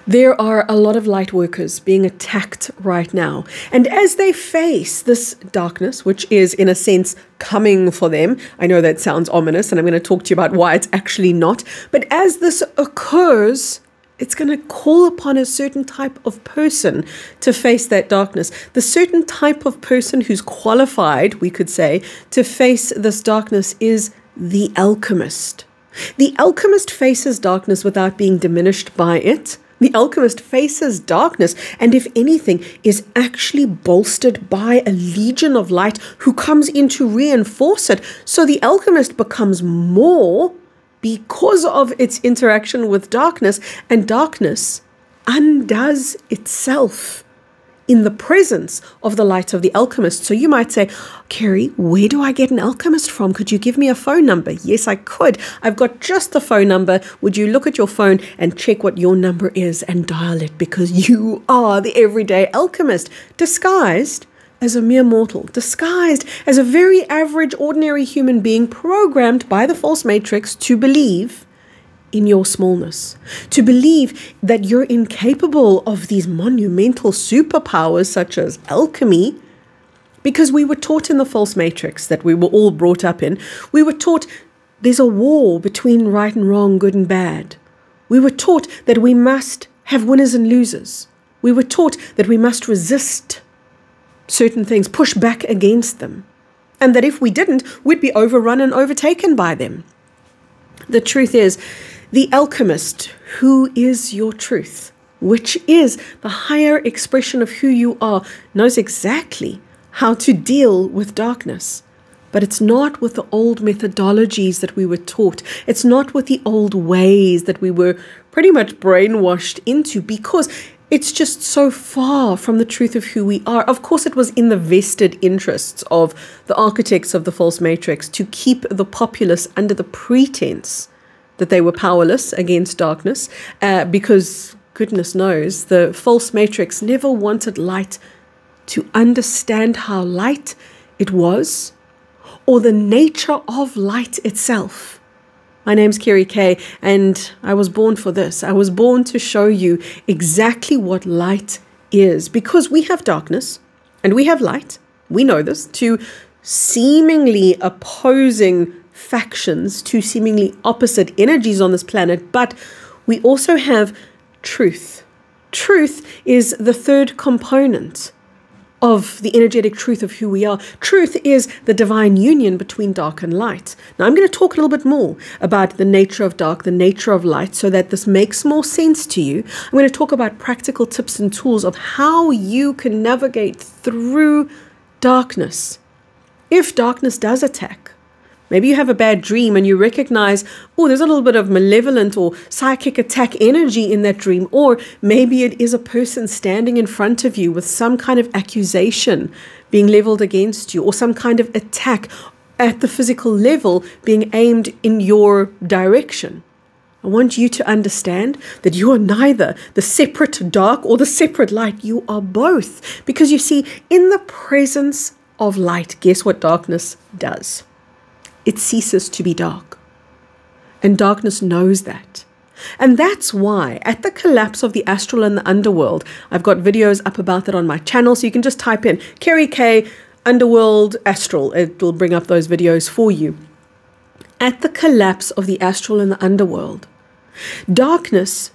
There are a lot of light workers being attacked right now. And as they face this darkness, which is in a sense coming for them, I know that sounds ominous, and I'm going to talk to you about why it's actually not. But as this occurs, it's going to call upon a certain type of person to face that darkness. The certain type of person who's qualified, we could say, to face this darkness is the alchemist. The alchemist faces darkness without being diminished by it. The alchemist faces darkness, and if anything, is actually bolstered by a legion of light who comes in to reinforce it. So the alchemist becomes more because of its interaction with darkness, and darkness undoes itself in the presence of the light of the alchemist. So you might say, Kerry, where do I get an alchemist from? Could you give me a phone number? Yes, I could. I've got just the phone number. Would you look at your phone and check what your number is and dial it? Because you are the everyday alchemist, disguised as a mere mortal, disguised as a very average, ordinary human being programmed by the false matrix to believe in your smallness, to believe that you're incapable of these monumental superpowers such as alchemy, because we were taught in the false matrix that we were all brought up in. We were taught there's a war between right and wrong, good and bad. We were taught that we must have winners and losers. We were taught that we must resist certain things, push back against them, and that if we didn't, we'd be overrun and overtaken by them. The truth is, the alchemist, who is your truth, which is the higher expression of who you are, knows exactly how to deal with darkness. But it's not with the old methodologies that we were taught. It's not with the old ways that we were pretty much brainwashed into, because it's just so far from the truth of who we are. Of course, it was in the vested interests of the architects of the false matrix to keep the populace under the pretense that they were powerless against darkness, because goodness knows the false matrix never wanted light to understand how light it was or the nature of light itself. My name's Kerry Kay, and I was born for this. I was born to show you exactly what light is, because we have darkness and we have light. We know this, two seemingly opposing factions, two seemingly opposite energies on this planet, but we also have truth. Truth is the third component of the energetic truth of who we are. Truth is the divine union between dark and light. Now, I'm going to talk a little bit more about the nature of dark, the nature of light, so that this makes more sense to you. I'm going to talk about practical tips and tools of how you can navigate through darkness. If darkness does attack, maybe you have a bad dream and you recognize, oh, there's a little bit of malevolent or psychic attack energy in that dream. Or maybe it is a person standing in front of you with some kind of accusation being leveled against you, or some kind of attack at the physical level being aimed in your direction. I want you to understand that you are neither the separate dark or the separate light. You are both. Because you see, in the presence of light, guess what darkness does? It ceases to be dark. And darkness knows that. And that's why at the collapse of the astral and the underworld, I've got videos up about that on my channel, so you can just type in Kerry Kay Underworld Astral. It will bring up those videos for you. At the collapse of the astral and the underworld, darkness,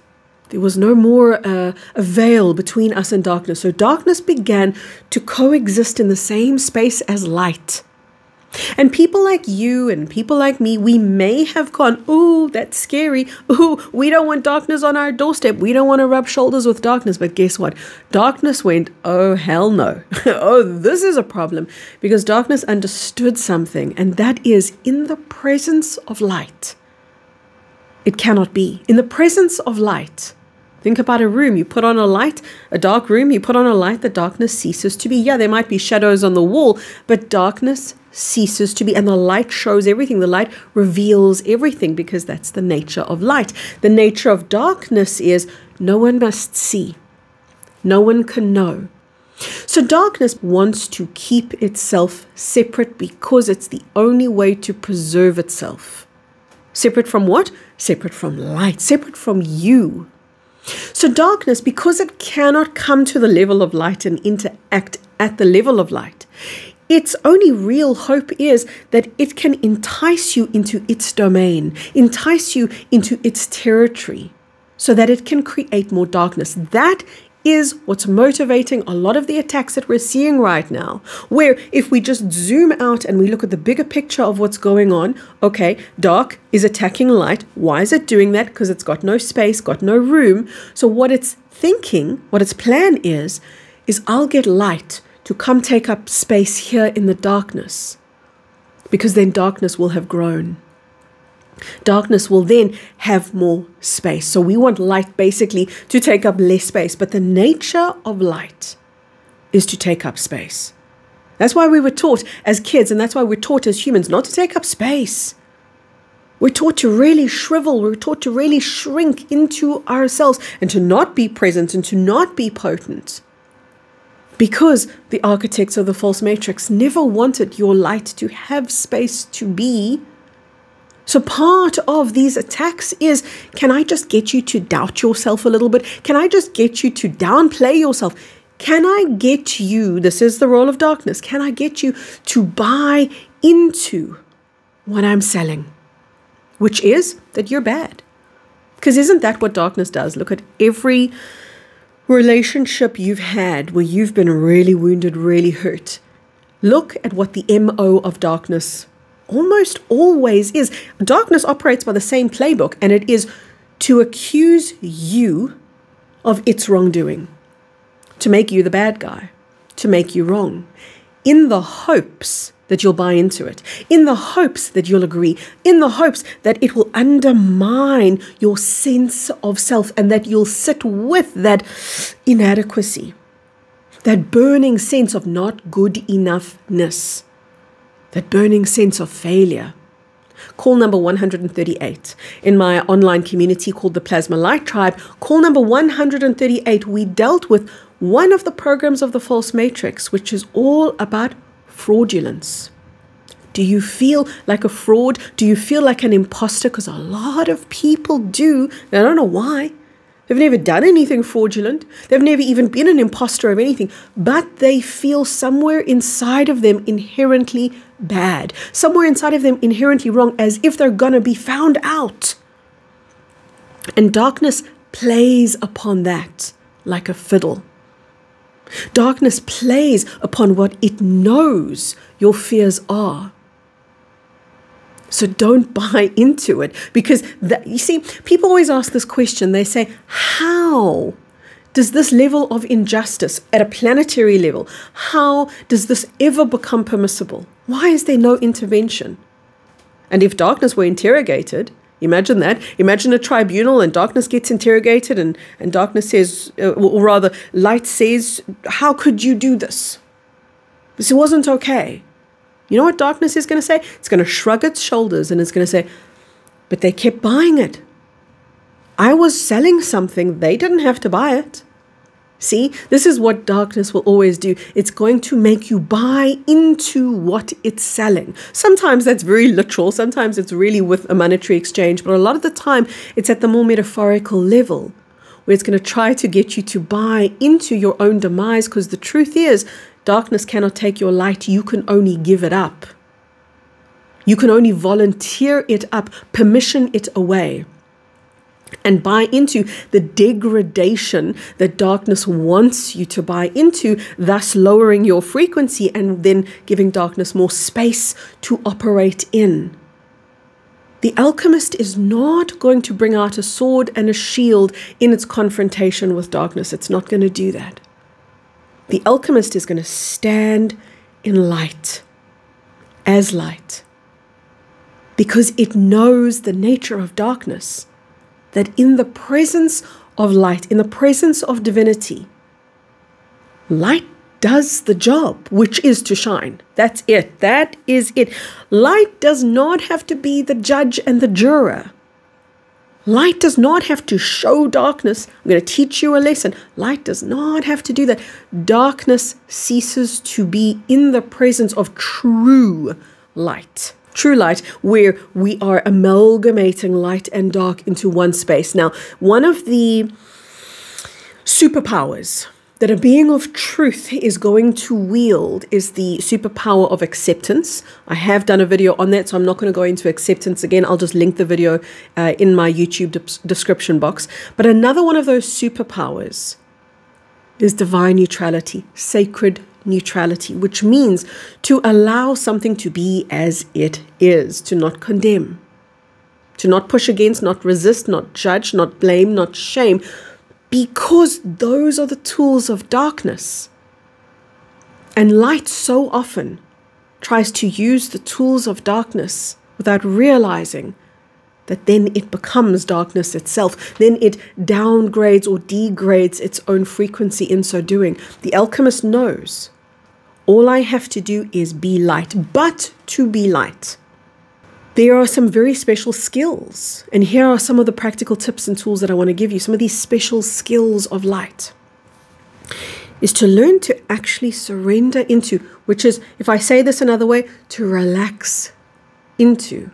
there was no more a veil between us and darkness. So darkness began to coexist in the same space as light. And people like you and people like me, we may have gone, ooh, that's scary. Ooh, we don't want darkness on our doorstep. We don't want to rub shoulders with darkness. But guess what? Darkness went, oh, hell no. Oh, this is a problem. Because darkness understood something, and that is, in the presence of light, it cannot be. In the presence of light, think about a room. You put on a light, a dark room, you put on a light, the darkness ceases to be. Yeah, there might be shadows on the wall, but darkness ceases to be, and the light shows everything. The light reveals everything, because that's the nature of light. The nature of darkness is no one must see. No one can know. So darkness wants to keep itself separate, because it's the only way to preserve itself. Separate from what? Separate from light, separate from you. So darkness, because it cannot come to the level of light and interact at the level of light, its only real hope is that it can entice you into its domain, entice you into its territory, so that it can create more darkness. That is what's motivating a lot of the attacks that we're seeing right now, where if we just zoom out and we look at the bigger picture of what's going on, okay, dark is attacking light. Why is it doing that? Because it's got no space, got no room. So what it's thinking, what its plan is I'll get light to come take up space here in the darkness, because then darkness will have grown. Darkness will then have more space. So we want light basically to take up less space, but the nature of light is to take up space. That's why we were taught as kids, and that's why we're taught as humans not to take up space. We're taught to really shrivel. We're taught to really shrink into ourselves and to not be present and to not be potent. Because the architects of the false matrix never wanted your light to have space to be. So part of these attacks is, can I just get you to doubt yourself a little bit? Can I just get you to downplay yourself? Can I get you, this is the role of darkness, can I get you to buy into what I'm selling? Which is that you're bad. Because isn't that what darkness does? Look at every relationship you've had where you've been really wounded, really hurt. Look at what the MO of darkness almost always is. Darkness operates by the same playbook, and it is to accuse you of its wrongdoing, to make you the bad guy, to make you wrong, in the hopes that you'll buy into it, in the hopes that you'll agree, in the hopes that it will undermine your sense of self and that you'll sit with that inadequacy, that burning sense of not good enoughness, that burning sense of failure. Call number 138. In my online community called the Plasma Light Tribe, call number 138, we dealt with one of the programs of the false matrix, which is all about fraudulence. Do you feel like a fraud? Do you feel like an imposter? Because a lot of people do. I don't know why. They've never done anything fraudulent. They've never even been an imposter of anything. But they feel somewhere inside of them inherently bad. Somewhere inside of them inherently wrong, as if they're going to be found out. And darkness plays upon that like a fiddle. Darkness plays upon what it knows your fears are. So don't buy into it, because you see, people always ask this question. They say, how does this level of injustice at a planetary level, how does this ever become permissible? Why is there no intervention? And if darkness were interrogated, imagine that. Imagine a tribunal and darkness gets interrogated and darkness says, or rather light says, how could you do this? This wasn't okay. You know what darkness is going to say? It's going to shrug its shoulders and it's going to say, but they kept buying it. I was selling something. They didn't have to buy it. See, this is what darkness will always do. It's going to make you buy into what it's selling. Sometimes that's very literal. Sometimes it's really with a monetary exchange. But a lot of the time, it's at the more metaphorical level, where it's going to try to get you to buy into your own demise. Because the truth is, darkness cannot take your light. You can only give it up. You can only volunteer it up, permission it away, and buy into the degradation that darkness wants you to buy into, thus lowering your frequency and then giving darkness more space to operate in. The alchemist is not going to bring out a sword and a shield in its confrontation with darkness. It's not going to do that. The alchemist is going to stand in light, as light, because it knows the nature of darkness, that in the presence of light, in the presence of divinity, light does the job, which is to shine. That's it. That is it. Light does not have to be the judge and the juror. Light does not have to show darkness, I'm going to teach you a lesson. Light does not have to do that. Darkness ceases to be in the presence of true light. True light, where we are amalgamating light and dark into one space. Now, one of the superpowers that a being of truth is going to wield is the superpower of acceptance. I have done a video on that, so I'm not going to go into acceptance again. I'll just link the video in my YouTube description box. But another one of those superpowers is divine neutrality, sacred neutrality, which means to allow something to be as it is, to not condemn, to not push against, not resist, not judge, not blame, not shame, because those are the tools of darkness. And light so often tries to use the tools of darkness without realizing that then it becomes darkness itself. Then it downgrades or degrades its own frequency in so doing. The alchemist knows all I have to do is be light, but to be light, there are some very special skills. And here are some of the practical tips and tools that I want to give you. Some of these special skills of light is to learn to actually surrender into, which is, if I say this another way, to relax into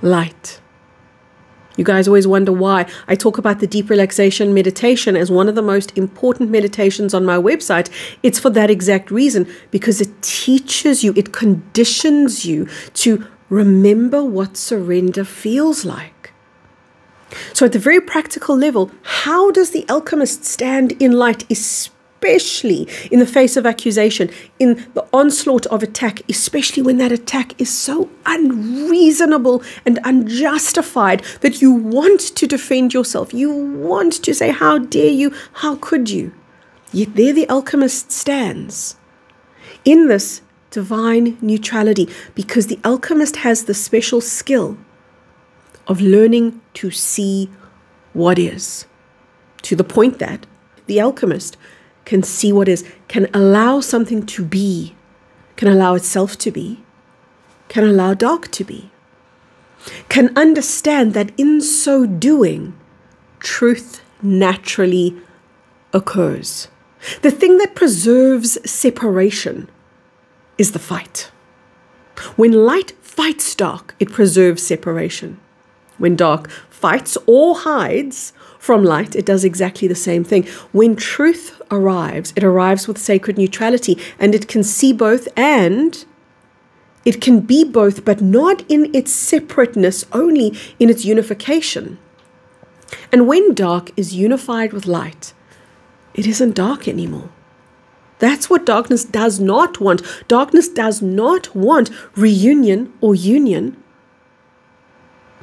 light. You guys always wonder why I talk about the deep relaxation meditation as one of the most important meditations on my website. It's for that exact reason, because it teaches you, it conditions you to remember what surrender feels like. So at the very practical level, how does the alchemist stand in light, especially in the face of accusation, in the onslaught of attack, especially when that attack is so unreasonable and unjustified that you want to defend yourself? You want to say, how dare you? How could you? Yet there the alchemist stands in this divine neutrality, because the alchemist has the special skill of learning to see what is, to the point that the alchemist can see what is, can allow something to be, can allow itself to be, can allow dark to be, can understand that in so doing, truth naturally occurs. The thing that preserves separation is the fight. When light fights dark, it preserves separation. When dark fights or hides from light, it does exactly the same thing. When truth arrives, it arrives with sacred neutrality, and it can see both, and it can be both, but not in its separateness, only in its unification. And when dark is unified with light, it isn't dark anymore. That's what darkness does not want. Darkness does not want reunion or union.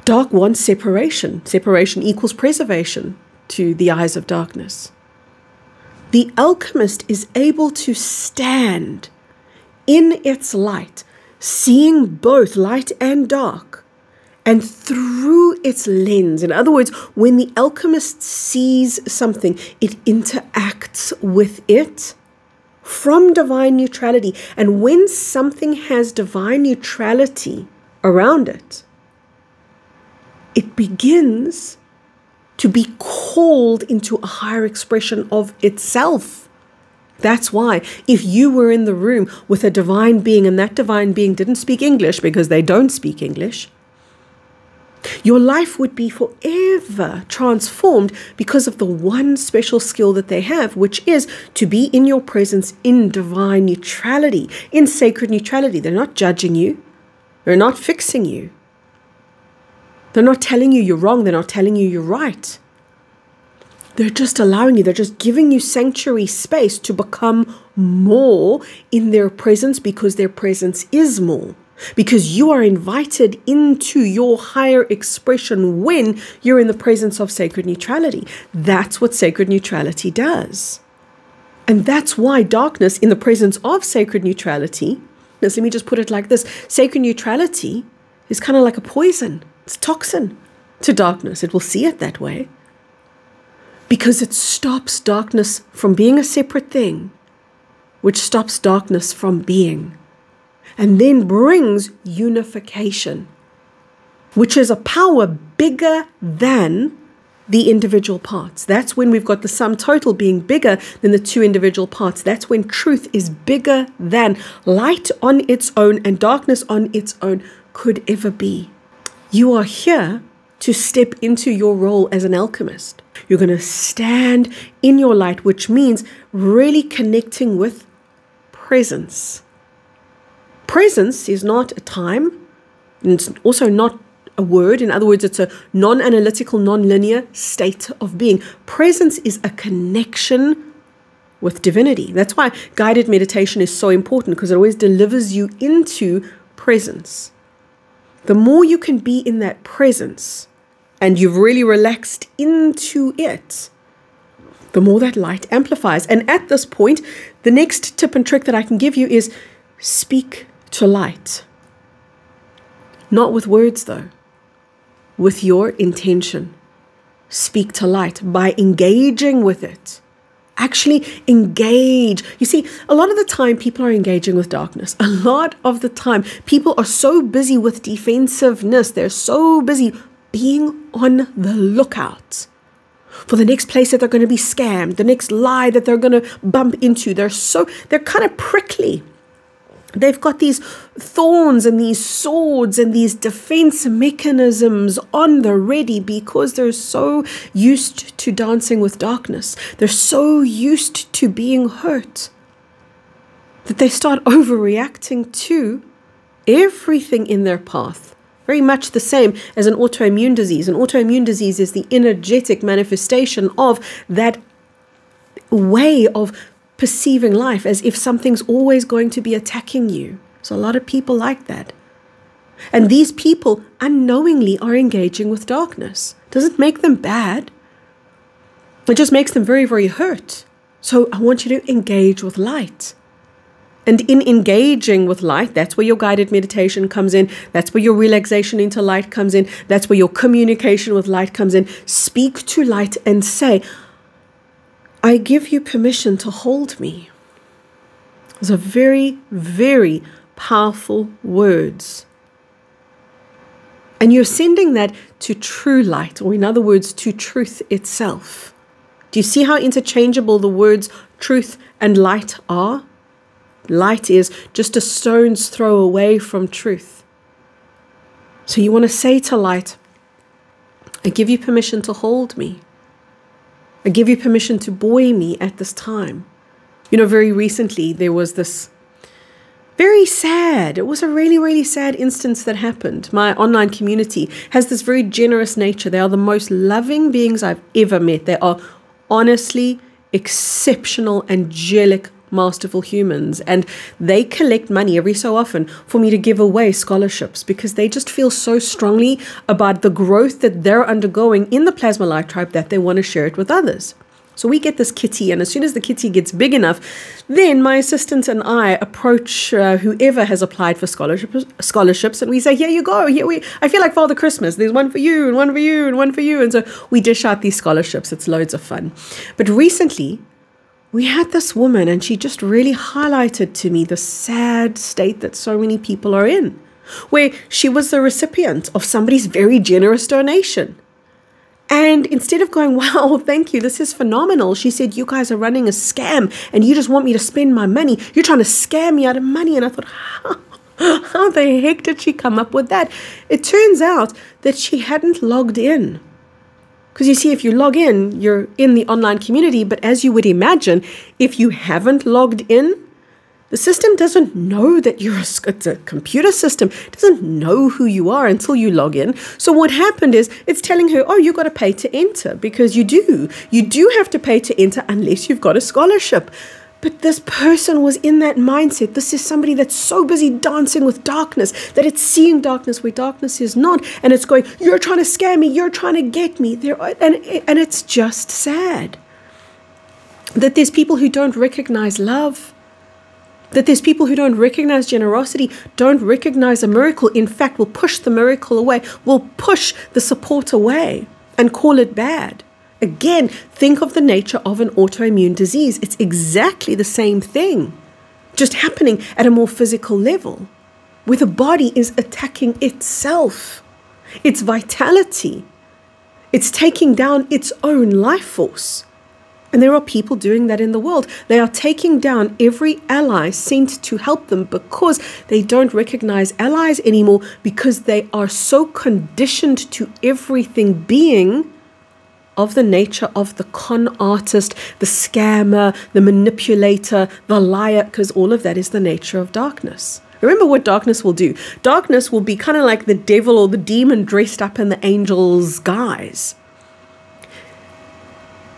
Dark wants separation. Separation equals preservation to the eyes of darkness. The alchemist is able to stand in its light, seeing both light and dark, and through its lens. In other words, when the alchemist sees something, it interacts with it from divine neutrality. And when something has divine neutrality around it, it begins to be called into a higher expression of itself. That's why if you were in the room with a divine being and that divine being didn't speak English, because they don't speak English, your life would be forever transformed because of the one special skill that they have, which is to be in your presence in divine neutrality, in sacred neutrality. They're not judging you. They're not fixing you. They're not telling you you're wrong. They're not telling you you're right. They're just allowing you. They're just giving you sanctuary space to become more in their presence, because their presence is more. Because you are invited into your higher expression when you're in the presence of sacred neutrality. That's what sacred neutrality does. And that's why darkness in the presence of sacred neutrality, let me just put it like this, sacred neutrality is kind of like a poison. It's toxin to darkness. It will see it that way, because it stops darkness from being a separate thing, which stops darkness from being, and then brings unification, which is a power bigger than the individual parts. That's when we've got the sum total being bigger than the two individual parts. That's when truth is bigger than light on its own and darkness on its own could ever be. You are here to step into your role as an alchemist. You're going to stand in your light, which means really connecting with presence. Presence is not a time, and it's also not a word. In other words, it's a non-analytical, non-linear state of being. Presence is a connection with divinity. That's why guided meditation is so important, because it always delivers you into presence. The more you can be in that presence and you've really relaxed into it, the more that light amplifies. And at this point, the next tip and trick that I can give you is speak to light. Not with words though, with your intention. Speak to light by engaging with it. Actually engage. You see, a lot of the time people are engaging with darkness. A lot of the time people are so busy with defensiveness. They're so busy being on the lookout for the next place that they're going to be scammed, the next lie that they're going to bump into. They're kind of prickly. They've got these thorns and these swords and these defense mechanisms on the ready because they're so used to dancing with darkness. They're so used to being hurt that they start overreacting to everything in their path. Very much the same as an autoimmune disease. An autoimmune disease is the energetic manifestation of that way of perceiving life as if something's always going to be attacking you. So a lot of people like that. And these people unknowingly are engaging with darkness. Doesn't make them bad. It just makes them very, very hurt. So I want you to engage with light. And in engaging with light, that's where your guided meditation comes in. That's where your relaxation into light comes in. That's where your communication with light comes in. Speak to light and say, I give you permission to hold me. Those are very, very powerful words. And you're sending that to true light, or in other words, to truth itself. Do you see how interchangeable the words truth and light are? Light is just a stone's throw away from truth. So you want to say to light, I give you permission to hold me. I give you permission to buoy me at this time. You know, very recently there was this it was a really, really sad instance that happened. My online community has this very generous nature. They are the most loving beings I've ever met. They are honestly exceptional, angelic, masterful humans, and they collect money every so often for me to give away scholarships because they just feel so strongly about the growth that they're undergoing in the Plasma Light Tribe that they want to share it with others. So we get this kitty, and as soon as the kitty gets big enough, then my assistant and I approach whoever has applied for scholarships, and we say, here you go, I feel like Father Christmas, there's one for you, and one for you, and one for you, and so we dish out these scholarships. It's loads of fun. But recently, we had this woman, and she just really highlighted to me the sad state that so many people are in, where she was the recipient of somebody's very generous donation. And instead of going, wow, thank you, this is phenomenal, she said, you guys are running a scam, and you just want me to spend my money. You're trying to scam me out of money. And I thought, how the heck did she come up with that? It turns out that she hadn't logged in. Because you see, if you log in, you're in the online community. But as you would imagine, if you haven't logged in, the system doesn't know that it's a computer system. It doesn't know who you are until you log in. So what happened is it's telling her, oh, you've got to pay to enter, because you do. You do have to pay to enter unless you've got a scholarship. But this person was in that mindset. This is somebody that's so busy dancing with darkness that it's seeing darkness where darkness is not. And it's going, you're trying to scam me. You're trying to get me. And it's just sad that there's people who don't recognize love, that there's people who don't recognize generosity, don't recognize a miracle. In fact, will push the miracle away, will push the support away and call it bad. Again, think of the nature of an autoimmune disease. It's exactly the same thing, just happening at a more physical level, where the body is attacking itself, its vitality. It's taking down its own life force. And there are people doing that in the world. They are taking down every ally sent to help them because they don't recognize allies anymore, because they are so conditioned to everything being of the nature of the con artist, the scammer, the manipulator, the liar, because all of that is the nature of darkness. Remember what darkness will do. Darkness will be kind of like the devil or the demon dressed up in the angel's guise.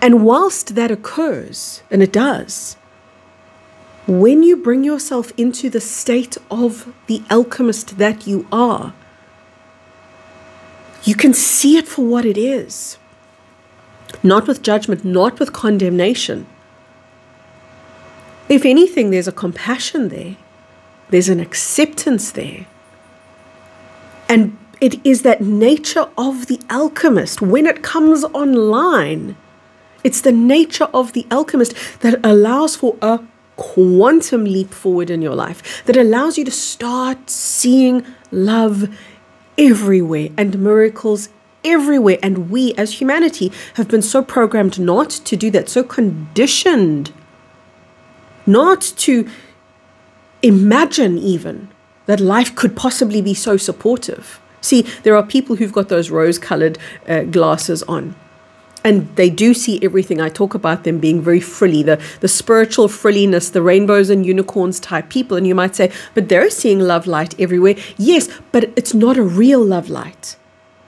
And whilst that occurs, and it does, when you bring yourself into the state of the alchemist that you are, you can see it for what it is. Not with judgment, not with condemnation. If anything, there's a compassion there. There's an acceptance there. And it is that nature of the alchemist. When it comes online, it's the nature of the alchemist that allows for a quantum leap forward in your life, that allows you to start seeing love everywhere and miracles everywhere. And we as humanity have been so programmed not to do that, so conditioned not to imagine even that life could possibly be so supportive. See, there are people who've got those rose-colored glasses on, and they do see everything. I talk about them being very frilly, the spiritual frilliness, the rainbows and unicorns type people. And you might say, but they're seeing love light everywhere. Yes, but it's not a real love light.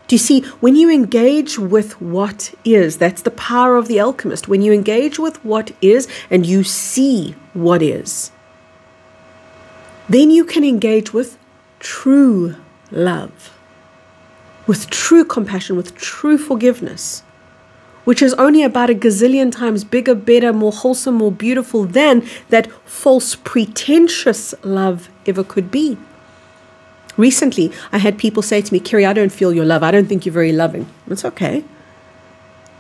Do you see, when you engage with what is, that's the power of the alchemist. When you engage with what is and you see what is, then you can engage with true love, with true compassion, with true forgiveness, which is only about a gazillion times bigger, better, more wholesome, more beautiful than that false, pretentious love ever could be. Recently, I had people say to me, Kerry, I don't feel your love. I don't think you're very loving. It's okay.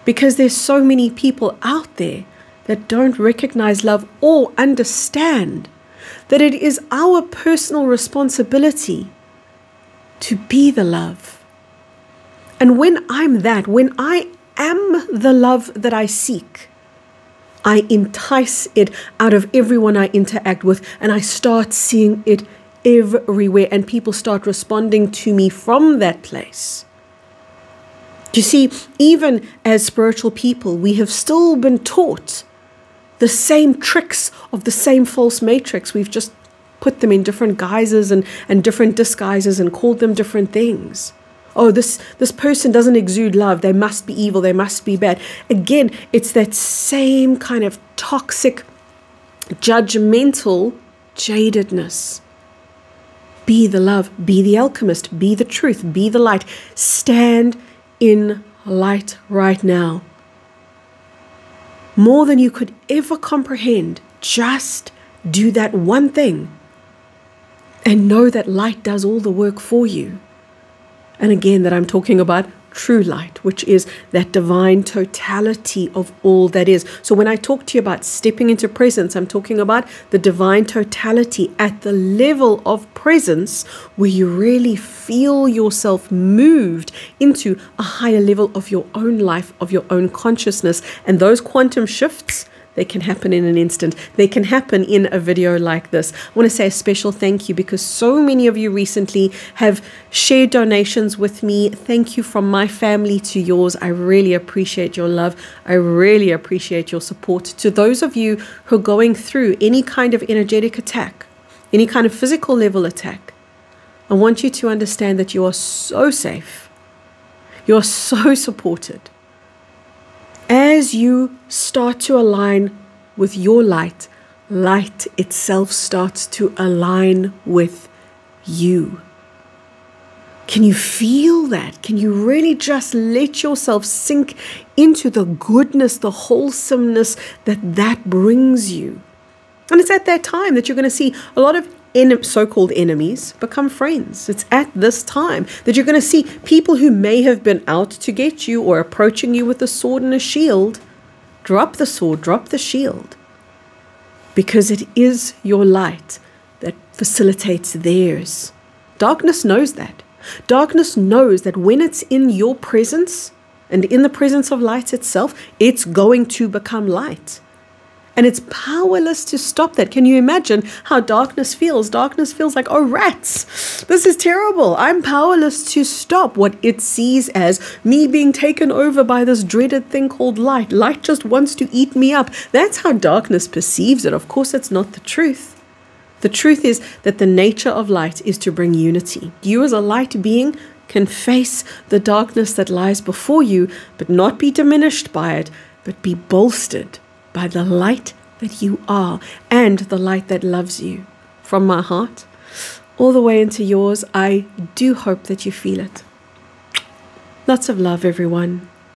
Because there's so many people out there that don't recognize love or understand that it is our personal responsibility to be the love. And when I'm that, when I am the love that I seek, I entice it out of everyone I interact with, and I start seeing it everywhere, and people start responding to me from that place. Do you see, even as spiritual people, we have still been taught the same tricks of the same false matrix. We've just put them in different guises and different disguises and called them different things. Oh, this person doesn't exude love. They must be evil. They must be bad. Again, it's that same kind of toxic, judgmental jadedness. Be the love. Be the alchemist. Be the truth. Be the light. Stand in light right now. More than you could ever comprehend. Just do that one thing and know that light does all the work for you. And again, that I'm talking about true light, which is that divine totality of all that is. So when I talk to you about stepping into presence, I'm talking about the divine totality at the level of presence where you really feel yourself moved into a higher level of your own life, of your own consciousness. And those quantum shifts, they can happen in an instant. They can happen in a video like this. I want to say a special thank you because so many of you recently have shared donations with me. Thank you from my family to yours. I really appreciate your love. I really appreciate your support. To those of you who are going through any kind of energetic attack, any kind of physical level attack, I want you to understand that you are so safe. You are so supported. As you start to align with your light, light itself starts to align with you. Can you feel that? Can you really just let yourself sink into the goodness, the wholesomeness that brings you? And it's at that time that you're going to see a lot of so-called enemies become friends. It's at this time that you're going to see people who may have been out to get you or approaching you with a sword and a shield drop the sword, drop the shield, because it is your light that facilitates theirs. Darkness knows that. Darkness knows that when it's in your presence and in the presence of light itself, it's going to become light. And it's powerless to stop that. Can you imagine how darkness feels? Darkness feels like, oh, rats, this is terrible. I'm powerless to stop what it sees as me being taken over by this dreaded thing called light. Light just wants to eat me up. That's how darkness perceives it. Of course, that's not the truth. The truth is that the nature of light is to bring unity. You as a light being can face the darkness that lies before you, but not be diminished by it, but be bolstered by the light that you are and the light that loves you. From my heart, all the way into yours, I do hope that you feel it. Lots of love, everyone.